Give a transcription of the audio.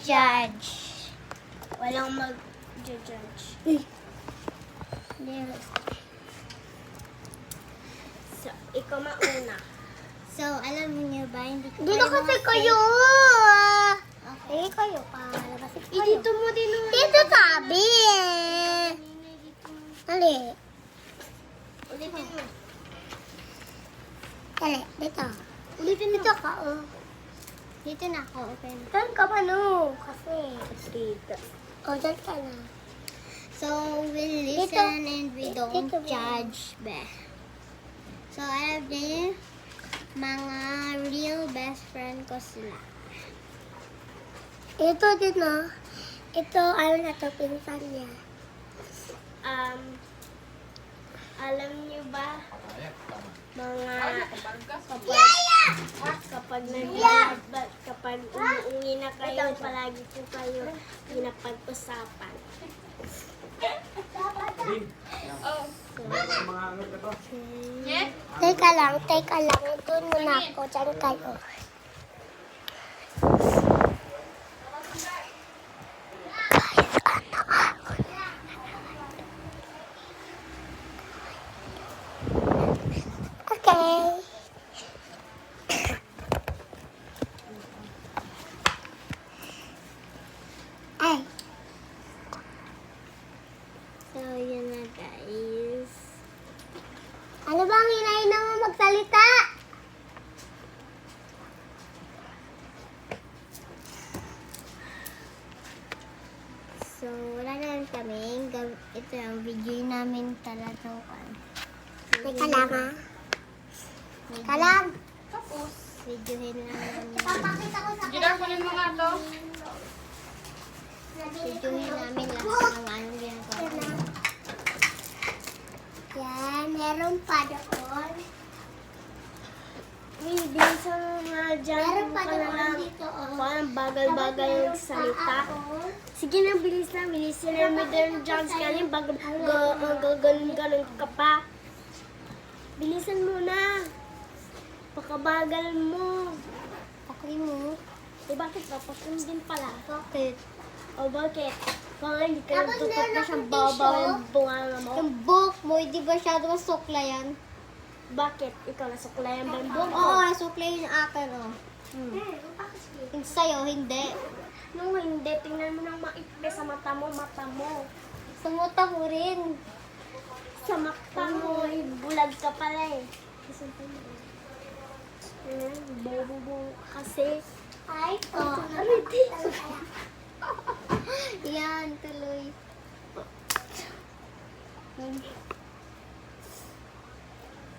mag-judge. Walang mag-judge. Yes. So, ikaw mauna. So, alam niyo ba, hindi ko Dito kasi kayo. Okay, kayo pa. Labasin kayo. Dito mo din naman. Dito sabi Dali. Ulitin mo. Dali, dito. Ulitin mo. Dito ka, oh. Dito na ako, open. Saan ka ba no? Kasi, Dito. oh, dyan ka na. So, we listen and we don't Dito. judge, Beth. So, alam niyo, mga real best friend ko sila. Ito din no. Ito, ano na to, pinsan niya. Alam niyo ba, mga kapag kapag umuungi na kayo, palagi po kayo pinapag-usapan. Teka lang. Doon muna ako. Diyan kayo. Okay. Ay. So, yun na guys. Ano ba ang hinahin mo magsalita? So, wala na kami. Ito yung video namin talaga. Teka lang ha. Teka lang. Videohin lang namin. Papakita ko sa Kunin mo nga to. Videohin namin lahat ng ano ginagawa. Yan, meron pa doon. Bilisan mo nga dyan. Meron pa Ka na doon lang. dito. Oh. Parang bagal-bagal yung salita. Sige na, bilis na. Bilisan na mo din dyan. Kasi ganun ka pa. Bilisan mo na. Pakabagal mo. Okay mo. Eh, bakit papakin din pala? Bakit? O bakit? Kung hindi ka Tapos nagtutok meron na siyang akong babaw tissue. yung bunga mo. Yung book mo, hindi ba masyado masukla yan? Bakit? Ikaw nasuklayan ba yung buhok mo? Oo, masukla yung akin, oh. Yung sa'yo, hindi. Nung hindi, tingnan mo nang maikli sa mata mo. Sa mata mo rin. Sa mata mo, bulag ka pala eh. Bobo kasi. Ay, oh. Yan, tuloy.